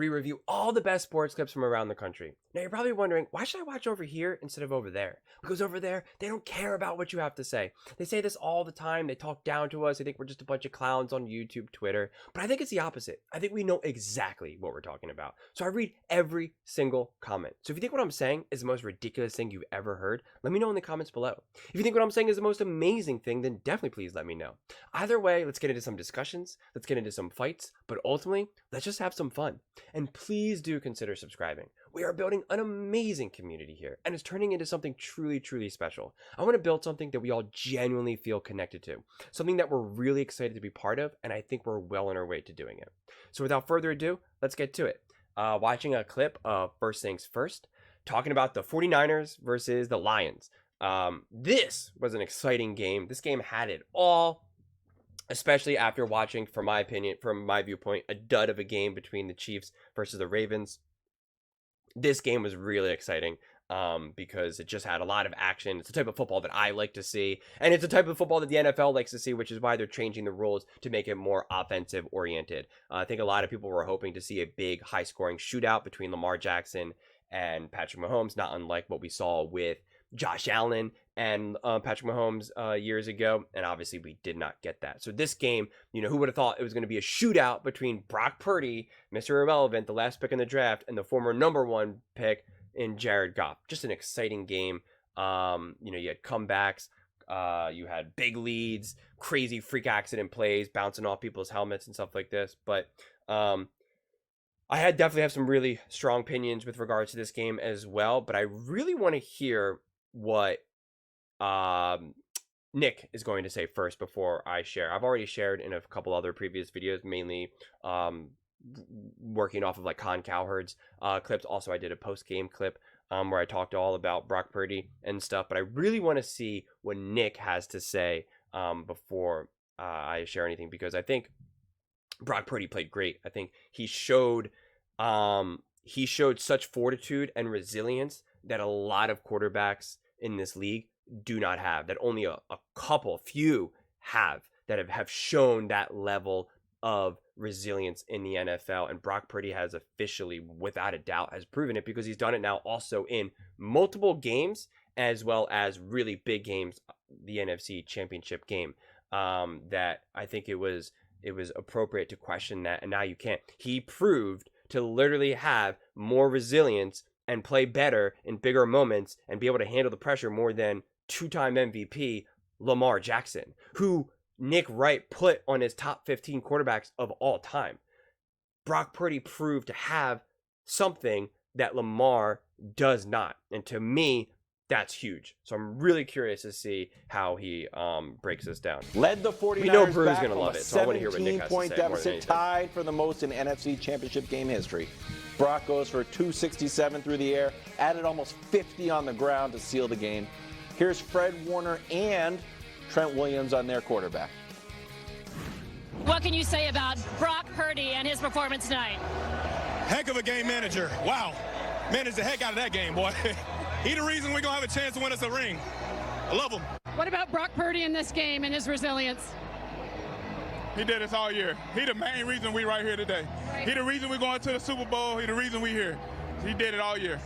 we review all the best sports clips from around the country. Now you're probably wondering, why should I watch over here instead of over there? Because over there, they don't care about what you have to say. They say this all the time. They talk down to us. They think we're just a bunch of clowns on YouTube, Twitter. But I think it's the opposite. I think we know exactly what we're talking about. So I read every single comment. So if you think what I'm saying is the most ridiculous thing you've ever heard, let me know in the comments below. If you think what I'm saying is the most amazing thing, then definitely please let me know. Either way, let's get into some discussions. Let's get into some fights. But ultimately, let's just have some fun. And please do consider subscribing. We are building an amazing community here, and it's turning into something truly, truly special. I want to build something that we all genuinely feel connected to, something that we're really excited to be part of, and I think we're well on our way to doing it. So without further ado, let's get to it. Watching a clip of First Things First, talking about the 49ers versus the Lions. This was an exciting game. This game had it all, especially after watching, from my opinion, from my viewpoint, a dud of a game between the Chiefs versus the Ravens. This game was really exciting because it just had a lot of action. It's the type of football that I like to see, and it's the type of football that the NFL likes to see, which is why they're changing the rules to make it more offensive oriented. I think a lot of people were hoping to see a big high-scoring shootout between Lamar Jackson and Patrick Mahomes, not unlike what we saw with Josh Allen and Patrick Mahomes years ago, and obviously we did not get that. So this game, who would have thought it was going to be a shootout between Brock Purdy, Mr. Irrelevant, the last pick in the draft, and the former #1 pick in Jared Goff. Just an exciting game. You had comebacks, you had big leads, crazy freak accident plays, bouncing off people's helmets and stuff like this. But I definitely have some really strong opinions with regards to this game as well, but I really want to hear what Nick is going to say first before I share. I've already shared in a couple other previous videos, mainly working off of like Con Cowherd's clips. Also, I did a post-game clip where I talked all about Brock Purdy and stuff, but I really want to see what Nick has to say before I share anything, because I think Brock Purdy played great. I think he showed such fortitude and resilience that a lot of quarterbacks in this league do not have, that only a few have, that have shown that level of resilience in the NFL. And Brock Purdy has officially, without a doubt, has proven it, because he's done it now also in multiple games, as well as really big games, the NFC Championship game, that I think it was appropriate to question that, and now you can't. He proved to literally have more resilience and play better in bigger moments and be able to handle the pressure more than two-time MVP Lamar Jackson, who Nick Wright put on his top 15 quarterbacks of all time. Brock Purdy proved to have something that Lamar does not, and to me, that's huge. So I'm really curious to see how he breaks this down. Led the 49ers we know Brew's back going to love it, so I want to hear what Nick has to say. 17-point deficit, tied for the most in NFC Championship game history. Brock goes for 267 through the air, added almost 50 on the ground to seal the game. Here's Fred Warner and Trent Williams on their quarterback. What can you say about Brock Purdy and his performance tonight? Heck of a game manager. Wow. Managed the heck out of that game, boy. He the reason we're going to have a chance to win us a ring. I love him. What about Brock Purdy in this game and his resilience? He did this all year. He the main reason we right here today. He the reason we're going to the Super Bowl. He the reason we here. He did it all year.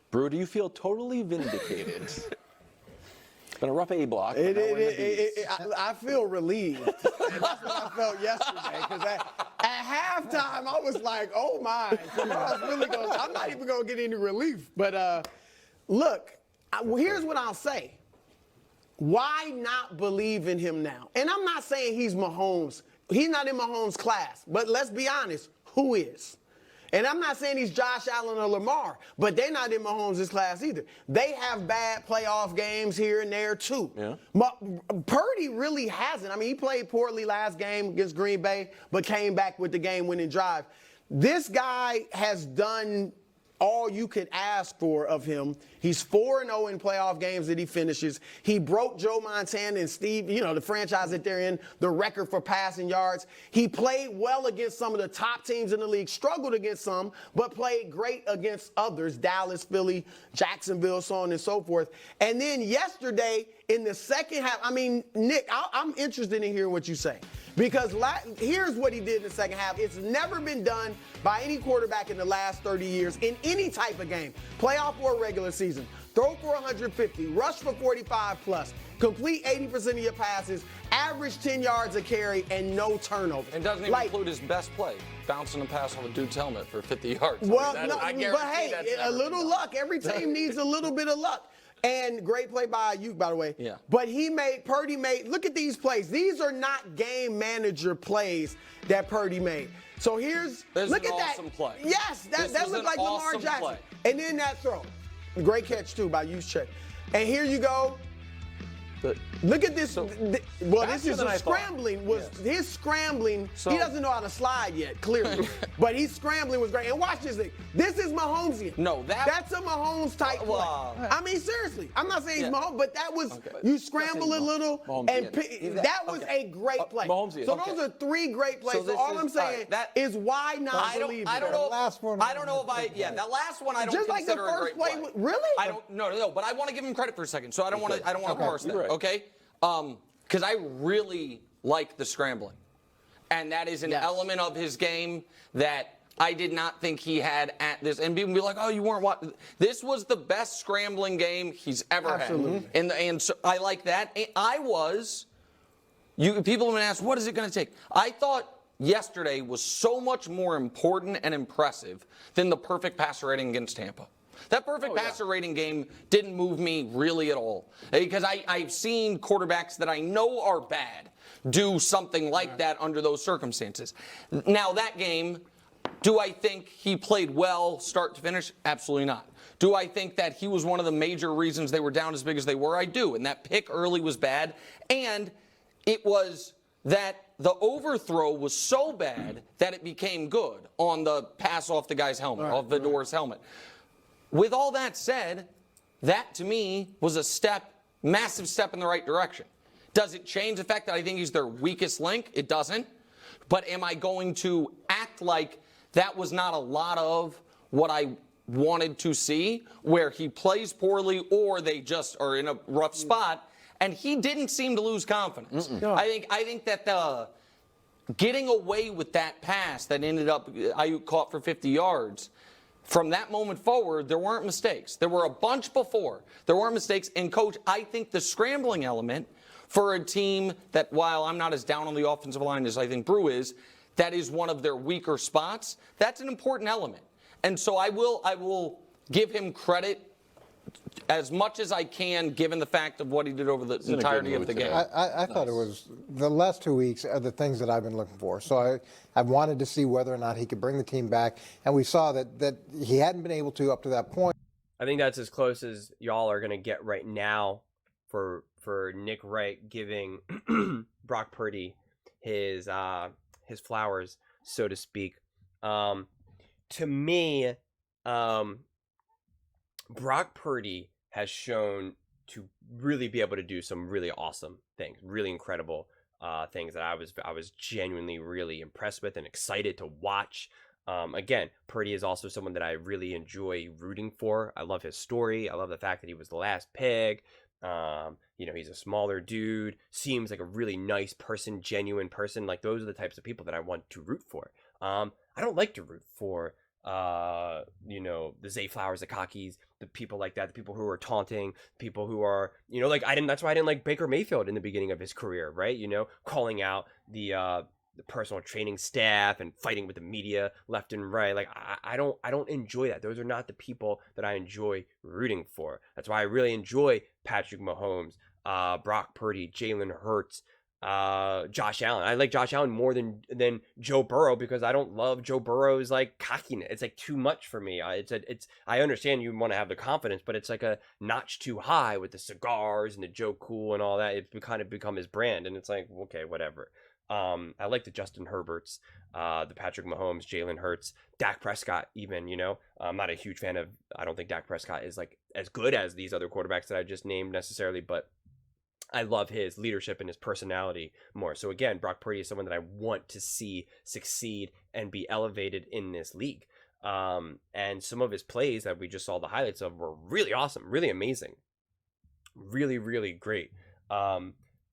Brew, do you feel totally vindicated? It's been a rough A block. I feel relieved. And that's what I felt yesterday. Because at halftime, I was like, oh, my. I'm not even going to get any relief. But, look, here's what I'll say. Why not believe in him now? And I'm not saying he's Mahomes. He's not in Mahomes' class. But let's be honest, who is? And I'm not saying he's Josh Allen or Lamar, but they're not in Mahomes' class either. They have bad playoff games here and there, too. Yeah. Purdy really hasn't. I mean, he played poorly last game against Green Bay, but came back with the game-winning drive. This guy has done all you could ask for of him. He's 4-0 in playoff games that he finishes. He broke Joe Montana and Steve, the franchise that they're in, the record for passing yards. He played well against some of the top teams in the league, struggled against some, but played great against others, Dallas, Philly, Jacksonville, so on and so forth. And then yesterday, in the second half, I mean, Nick, I'm interested in hearing what you say. Because here's what he did in the second half. It's never been done by any quarterback in the last 30 years in any type of game, playoff or regular season. Throw for 150, rush for 45 plus, complete 80% of your passes, average 10 yards a carry, and no turnover. And doesn't even include his best play, bouncing a pass off a dude's helmet for 50 yards. Well, I no, but hey, a little luck. Every team needs a little bit of luck. And great play by you, by the way. Yeah. But Purdy made, look at these plays. These are not game manager plays that Purdy made. So look at that. Awesome play. Yes, that looked like Lamar Jackson. Play. And then that throw. Great catch, too, by Juszczyk. And here you go. Look at this. This is a scrambling. His scrambling, he doesn't know how to slide yet, clearly. But his scrambling was great. And watch this thing. This is Mahomesian. No, that's a Mahomes type play. I mean, seriously. I'm not saying he's Mahomes, but that was, you scramble a little, and that was a great play. So those are three great plays. So all I'm saying is why not believe it? I don't know. That last one I don't just like the consider first a great play. Really? I don't. No. But I want to give him credit for a second. So I don't want to parse that. Okay. Because I really like the scrambling. And that is an element of his game that I did not think he had at this. And people be like, oh, you weren't watching. This was the best scrambling game he's ever had. And so I like that. People have been asked, what is it going to take? I thought yesterday was so much more important and impressive than the perfect passer rating against Tampa. That perfect passer rating game didn't move me really at all. Because I've seen quarterbacks that I know are bad do something like that under those circumstances. Now, that game, do I think he played well start to finish? Absolutely not. Do I think that he was one of the major reasons they were down as big as they were? I do. And that pick early was bad. And it was that the overthrow was so bad that it became good on the pass off the guy's helmet, off Vidor's helmet. With all that said, that to me was a massive step in the right direction. Does it change the fact that I think he's their weakest link? It doesn't. But am I going to act like that was not a lot of what I wanted to see, where he plays poorly or they just are in a rough spot? And he didn't seem to lose confidence. I think that the getting away with that pass that ended up Ayuk caught for 50 yards, from that moment forward, there weren't mistakes. There were a bunch before. There weren't mistakes. And, Coach, I think the scrambling element for a team that, while I'm not as down on the offensive line as I think Brew is, that is one of their weaker spots, that's an important element. And so I will give him credit as much as I can, given the fact of what he did over the entirety of the game. I thought it was the last 2 weeks are the things that I've been looking for. So I wanted to see whether or not he could bring the team back, and we saw that he hadn't been able to up to that point. I think that's as close as y'all are going to get right now for Nick Wright giving Brock Purdy his flowers, so to speak. To me, Brock Purdy has shown to really be able to do some really awesome things, really incredible things that I was genuinely really impressed with and excited to watch. Again, Purdy is also someone that I really enjoy rooting for. I love his story. I love the fact that he was the last pick. He's a smaller dude, seems like a really nice person, genuine person. Like, those are the types of people that I want to root for. I don't like to root for the Zay Flowers, the cockies, the people like that, the people who are taunting, people who are, that's why I didn't like Baker Mayfield in the beginning of his career, right? Calling out the personal training staff and fighting with the media left and right. Like, I don't enjoy that. Those are not the people that I enjoy rooting for. That's why I really enjoy Patrick Mahomes, Brock Purdy, Jalen Hurts, Josh Allen. I like Josh Allen more than Joe Burrow because I don't love Joe Burrow's cockiness. It's too much for me. I understand you want to have the confidence, but it's like a notch too high with the cigars and the Joe Cool and all that. It's kind of become his brand, and it's like, okay, whatever. I like the Justin Herberts, the Patrick Mahomes, Jalen Hurts, Dak Prescott even, I'm not a huge fan of, I don't think Dak Prescott is as good as these other quarterbacks that I just named necessarily, but I love his leadership and his personality more. So again, Brock Purdy is someone that I want to see succeed and be elevated in this league. And some of his plays that we just saw the highlights of were really awesome, really amazing. really, really great.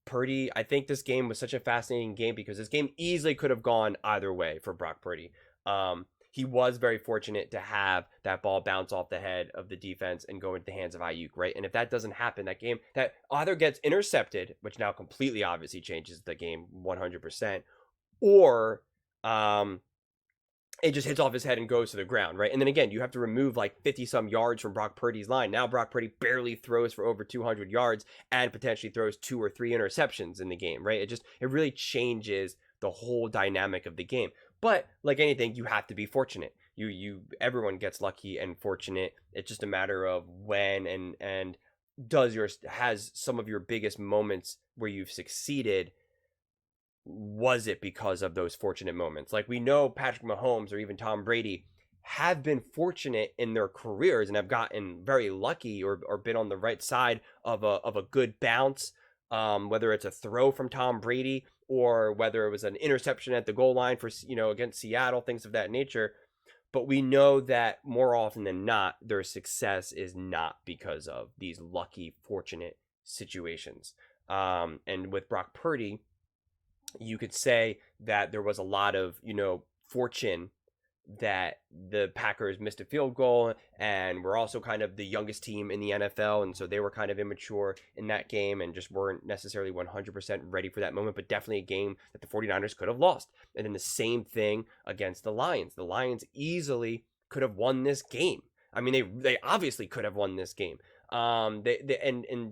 Purdy, I think this game was such a fascinating game because this game easily could have gone either way for Brock Purdy. He was very fortunate to have that ball bounce off the head of the defense and go into the hands of Ayuk, right? And if that doesn't happen, that game that either gets intercepted, which now completely obviously changes the game 100%, or it just hits off his head and goes to the ground, right? And then again, you have to remove like 50 some yards from Brock Purdy's line. Now Brock Purdy barely throws for over 200 yards and potentially throws 2 or 3 interceptions in the game, right? It really changes the whole dynamic of the game. But like anything, you have to be fortunate. Everyone gets lucky and fortunate. It's just a matter of when and has some of your biggest moments where you've succeeded. Was it because of those fortunate moments? Like we know Patrick Mahomes or even Tom Brady have been fortunate in their careers and have gotten very lucky or been on the right side of a good bounce, whether it's a throw from Tom Brady or whether it was an interception at the goal line for, against Seattle, things of that nature. But we know that more often than not, their success is not because of these lucky, fortunate situations. And with Brock Purdy, you could say that there was a lot of, fortune that the Packers missed a field goal and were also kind of the youngest team in the NFL. And so they were kind of immature in that game and just weren't necessarily 100% ready for that moment, but definitely a game that the 49ers could have lost. And then the same thing against the Lions. The Lions easily could have won this game. I mean, they obviously could have won this game. And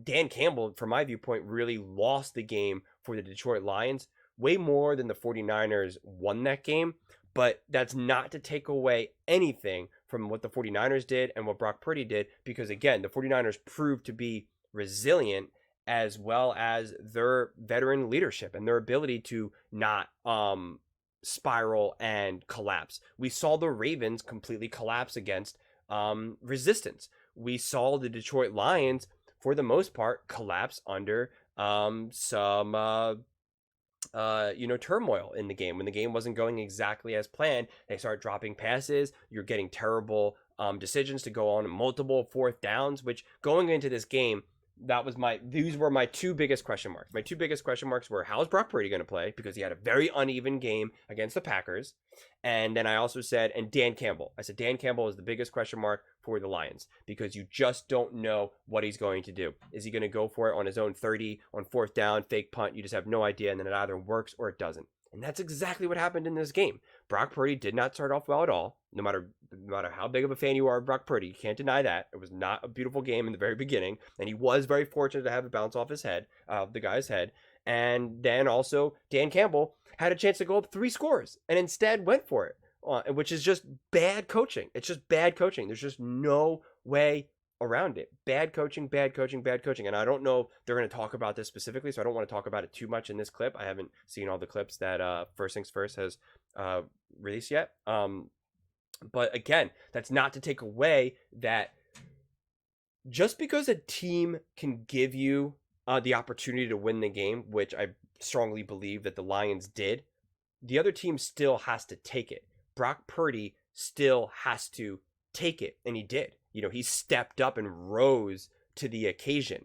Dan Campbell, from my viewpoint, really lost the game for the Detroit Lions way more than the 49ers won that game. But that's not to take away anything from what the 49ers did and what Brock Purdy did, because again, the 49ers proved to be resilient, as well as their veteran leadership and their ability to not spiral and collapse. We saw the Ravens completely collapse against resistance. We saw the Detroit Lions, for the most part, collapse under some turmoil in the game. When the game wasn't going exactly as planned, they start dropping passes. You're getting terrible decisions to go on multiple fourth downs, which going into this game, these were my two biggest question marks. My two biggest question marks were, how's Brock Purdy going to play? Because he had a very uneven game against the Packers. And then I also said, and Dan Campbell. I said, Dan Campbell is the biggest question mark for the Lions, because you just don't know what he's going to do. Is he going to go for it on his own 30 on fourth down, fake punt? You just have no idea. And then it either works or it doesn't. And that's exactly what happened in this game. Brock Purdy did not start off well at all. No matter how big of a fan you are of Brock Purdy, you can't deny that. It was not a beautiful game in the very beginning. And he was very fortunate to have it bounce off his head, the guy's head. And then also Dan Campbell had a chance to go up 3 scores and instead went for it, which is just bad coaching. It's just bad coaching. There's just no way around it. Bad coaching, bad coaching, bad coaching. And I don't know if they're going to talk about this specifically, so I don't want to talk about it too much in this clip. I haven't seen all the clips that First Things First has released yet. But again, that's not to take away that just because a team can give you the opportunity to win the game, which I strongly believe that the Lions did, the other team still has to take it. Brock Purdy still has to take it, and he did. He stepped up and rose to the occasion.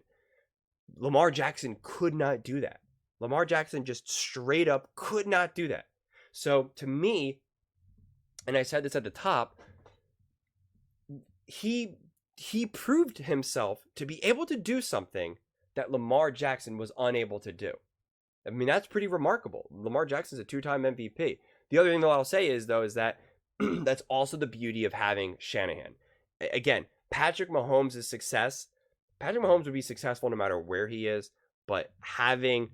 Lamar Jackson could not do that. Lamar Jackson just straight up could not do that. So to me, and I said this at the top, he proved himself to be able to do something that Lamar Jackson was unable to do. I mean, that's pretty remarkable. Lamar Jackson's a 2-time MVP. The other thing that I'll say is that that's also the beauty of having Shanahan. Again, Patrick Mahomes' success, Patrick Mahomes would be successful no matter where he is, but having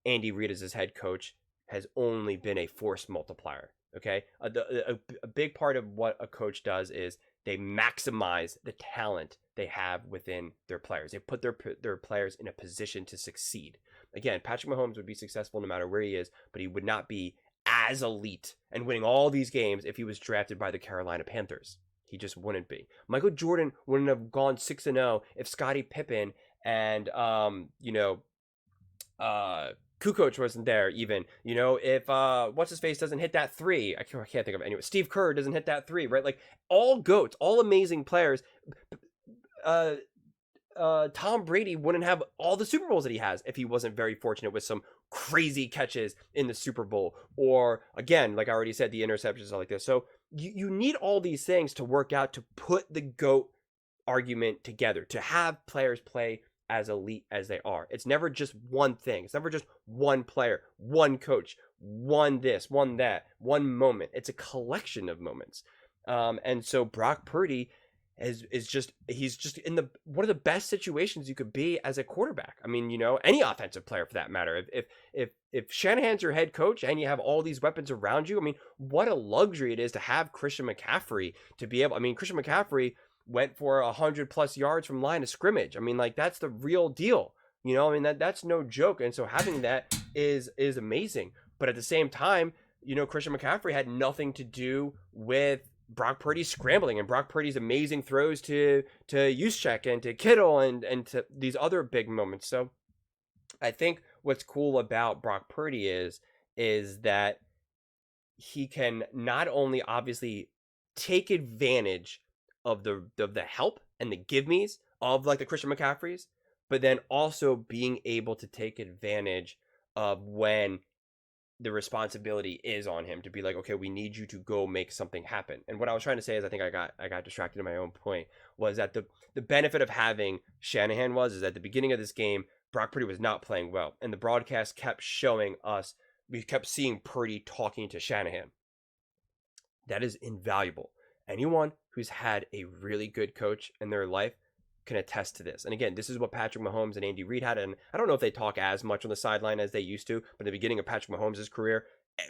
Andy Reid as his head coach has only been a force multiplier, okay? A big part of what a coach does is they maximize the talent they have within their players. They put their players in a position to succeed. Again, Patrick Mahomes would be successful no matter where he is, but he would not be as elite and winning all these games if he was drafted by the Carolina Panthers. He just wouldn't be. Michael Jordan wouldn't have gone 6-0 if Scottie Pippen and Kukoc wasn't there even. If what's his face doesn't hit that 3. I can't think of it anyway. Steve Kerr doesn't hit that 3, right? Like all GOATs, all amazing players. Tom Brady wouldn't have all the Super Bowls that he has if he wasn't very fortunate with some crazy catches in the Super Bowl, or again, like I already said, the interceptions like this. So you need all these things to work out to put the GOAT argument together, to have players play as elite as they are. It's never just one thing. It's never just one player, one coach, one this, one that, one moment. It's a collection of moments. And so Brock Purdy he's just in the one of the best situations you could be as a quarterback. I mean, any offensive player for that matter. If Shanahan's your head coach and you have all these weapons around you, I mean, what a luxury it is to have Christian McCaffrey to be able. I mean, Christian McCaffrey went for 100+ yards from line of scrimmage. I mean, like, that's the real deal. I mean, that's no joke. And so having that is amazing. But at the same time, Christian McCaffrey had nothing to do with Brock Purdy's scrambling and Brock Purdy's amazing throws to Juszczyk and to Kittle and to these other big moments. So I think what's cool about Brock Purdy is that he can not only obviously take advantage of the help and the give me's of like the Christian McCaffreys, but then also being able to take advantage of when the responsibility is on him to be like, okay, we need you to go make something happen. And what I was trying to say is, I think I got distracted in my own point, was that the benefit of having Shanahan is at the beginning of this game, Brock Purdy was not playing well. And the broadcast kept showing us, we kept seeing Purdy talking to Shanahan. That is invaluable. Anyone who's had a really good coach in their life can attest to this. And again, this is what Patrick Mahomes and Andy Reid had. And I don't know if they talk as much on the sideline as they used to, but in the beginning of Patrick Mahomes' career,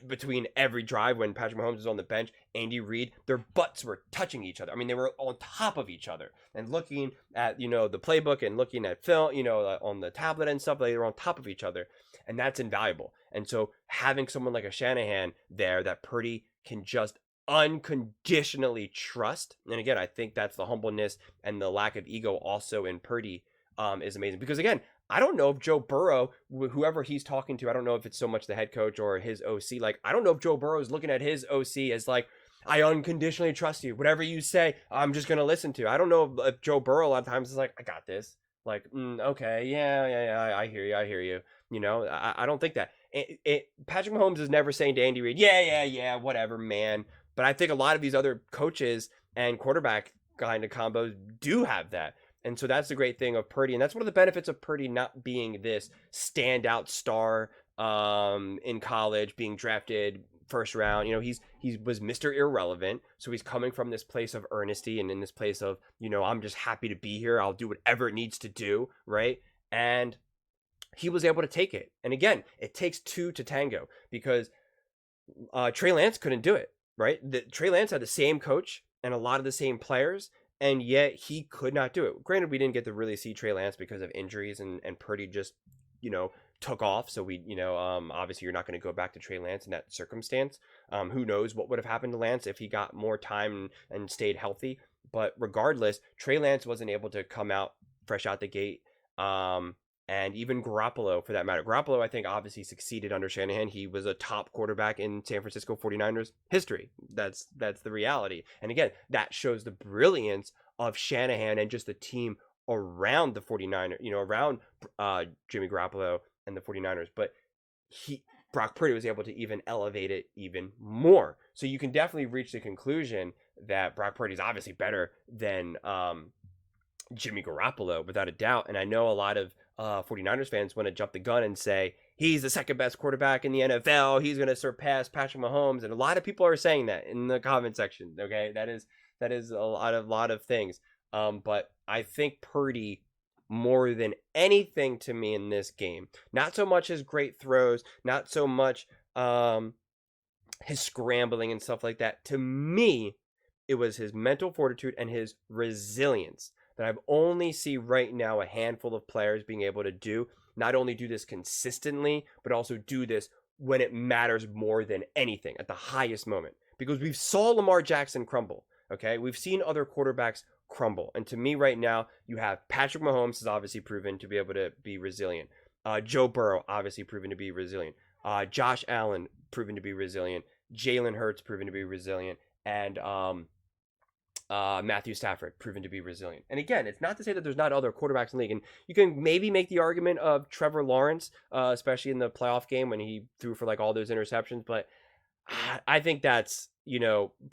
between every drive when Patrick Mahomes was on the bench, Andy Reid, their butts were touching each other. I mean, they were on top of each other and looking at, the playbook and looking at film, on the tablet and stuff. They were on top of each other, and that's invaluable. And so having someone like a Shanahan there that Purdy can just unconditionally trust, and again, I think that's the humbleness and the lack of ego also in Purdy is amazing. Because again, I don't know if Joe Burrow, whoever he's talking to, I don't know if it's so much the head coach or his OC. Like, I don't know if Joe Burrow is looking at his OC as like, I unconditionally trust you. Whatever you say, I'm just going to listen to. I don't know if Joe Burrow a lot of times is like, I got this. Like, okay, yeah, I hear you. I don't think that. Patrick Mahomes is never saying to Andy Reid, yeah, whatever, man. But I think a lot of these other coaches and quarterback kind of combos do have that. And so that's the great thing of Purdy. And that's one of the benefits of Purdy not being this standout star in college, being drafted first round. He was Mr. Irrelevant. So he's coming from this place of earnesty and in this place of, I'm just happy to be here. I'll do whatever it needs to do, right? And he was able to take it. And again, it takes two to tango, because Trey Lance couldn't do it. Right? Trey Lance had the same coach and a lot of the same players, and yet he could not do it. Granted, we didn't get to really see Trey Lance because of injuries, and Purdy just, took off. So we, obviously you're not going to go back to Trey Lance in that circumstance. Who knows what would have happened to Lance if he got more time and stayed healthy. But regardless, Trey Lance wasn't able to come out fresh out the gate. And even Garoppolo, for that matter. Garoppolo, I think, obviously succeeded under Shanahan. He was a top quarterback in San Francisco 49ers history. That's the reality. And again, that shows the brilliance of Shanahan and just the team around the 49ers, around Jimmy Garoppolo and the 49ers. But Brock Purdy was able to even elevate it even more. So you can definitely reach the conclusion that Brock Purdy is obviously better than Jimmy Garoppolo, without a doubt. And I know a lot of 49ers fans want to jump the gun and say he's the second best quarterback in the NFL. He's going to surpass Patrick Mahomes, and a lot of people are saying that in the comment section. Okay, that is a lot of things. But I think Purdy, more than anything to me in this game, not so much his great throws, not so much his scrambling and stuff like that. To me, it was his mental fortitude and his resilience that I've only see right now a handful of players being able to do. Not only do this consistently, but also do this when it matters more than anything, at the highest moment. Because we've saw Lamar Jackson crumble, okay? We've seen other quarterbacks crumble. And to me right now, you have Patrick Mahomes has obviously proven to be able to be resilient. Joe Burrow obviously proven to be resilient. Josh Allen proven to be resilient. Jalen Hurts proven to be resilient. And Matthew Stafford, proven to be resilient. And again, it's not to say that there's not other quarterbacks in the league. And you can maybe make the argument of Trevor Lawrence, especially in the playoff game when he threw for like all those interceptions. But I think that's,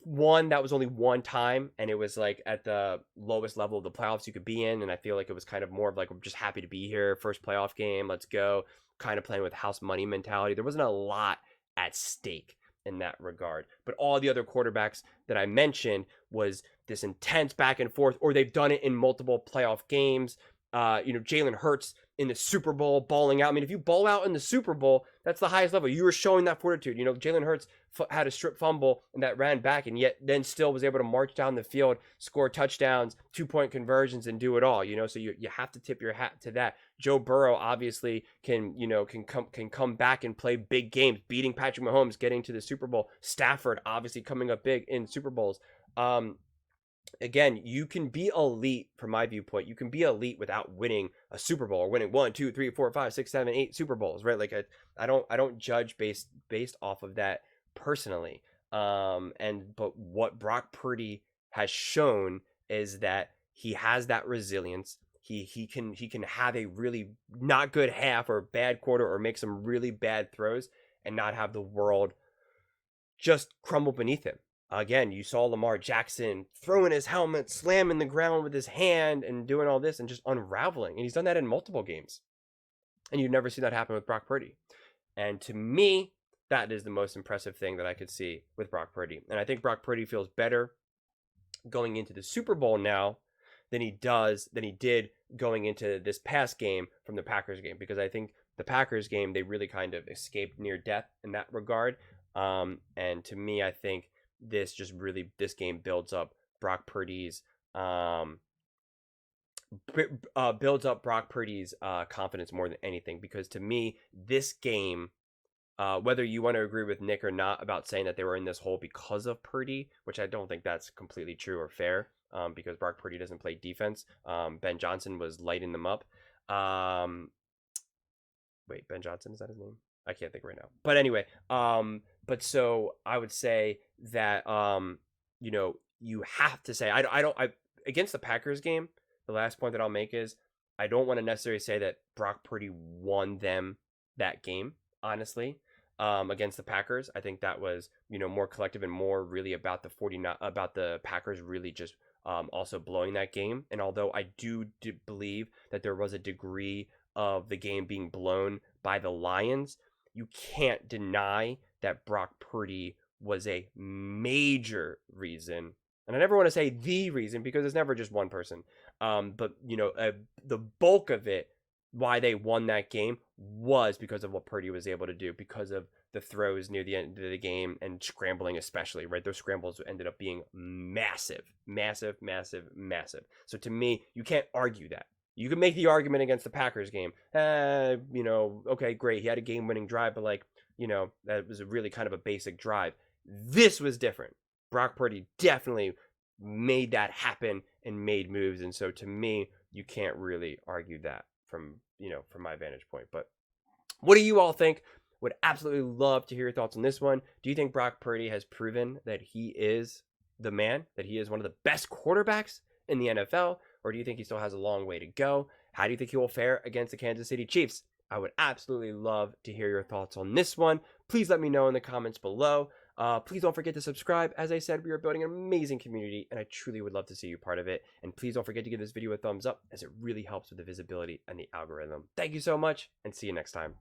one, that was only one time, and it was like at the lowest level of the playoffs you could be in. And I feel like it was kind of more of like, I'm just happy to be here. First playoff game, let's go. Kind of playing with house money mentality. There wasn't a lot at stake in that regard. But all the other quarterbacks that I mentioned was this intense back and forth, or they've done it in multiple playoff games. Jalen Hurts in the Super Bowl, balling out. I mean, if you ball out in the Super Bowl, that's the highest level. You were showing that fortitude. Jalen Hurts had a strip fumble and that ran back, and yet then still was able to march down the field, score touchdowns, 2-point conversions, and do it all. So you have to tip your hat to that. Joe Burrow obviously can come back and play big games, beating Patrick Mahomes, getting to the Super Bowl. Stafford obviously coming up big in Super Bowls. Again, you can be elite from my viewpoint. You can be elite without winning a Super Bowl or winning 1, 2, 3, 4, 5, 6, 7, 8 Super Bowls, right? Like I don't judge based off of that personally. But what Brock Purdy has shown is that he has that resilience. He can have a really not good half or bad quarter or make some really bad throws and not have the world just crumble beneath him. Again, you saw Lamar Jackson throwing his helmet, slamming the ground with his hand, and doing all this and just unraveling. And he's done that in multiple games. And you'd never see that happen with Brock Purdy. And to me, that is the most impressive thing that I could see with Brock Purdy. And I think Brock Purdy feels better going into the Super Bowl now than he did going into this past game from the Packers game. Because I think the Packers game, they really kind of escaped near death in that regard. And to me, I think this game builds up Brock Purdy's confidence more than anything, because to me, this game, whether you want to agree with Nick or not about saying that they were in this hole because of Purdy, which I don't think that's completely true or fair, because Brock Purdy doesn't play defense. Ben Johnson was lighting them up. Wait, Ben Johnson, is that his name? I can't think right now. But anyway, but so I would say that you have to say I against the Packers game, the last point that I'll make is I don't want to necessarily say that Brock Purdy won them that game, honestly. Against the Packers, I think that was more collective and more really about the Packers really just also blowing that game. And although I do believe that there was a degree of the game being blown by the Lions, you can't deny that Brock Purdy was a major reason. And I never want to say the reason, because it's never just one person. But the bulk of it, why they won that game, was because of what Purdy was able to do, because of the throws near the end of the game and scrambling especially, right? Those scrambles ended up being massive. So to me, you can't argue that. You can make the argument against the Packers game. Okay, great. He had a game-winning drive, but that was a really kind of a basic drive. This was different. Brock Purdy definitely made that happen and made moves. And so to me, you can't really argue that from my vantage point. But what do you all think? Would absolutely love to hear your thoughts on this one. Do you think Brock Purdy has proven that he is the man, that he is one of the best quarterbacks in the NFL? Or do you think he still has a long way to go? How do you think he will fare against the Kansas City Chiefs? I would absolutely love to hear your thoughts on this one. Please let me know in the comments below. Please don't forget to subscribe. As I said, we are building an amazing community, and I truly would love to see you part of it. And please don't forget to give this video a thumbs up, as it really helps with the visibility and the algorithm. Thank you so much, and see you next time.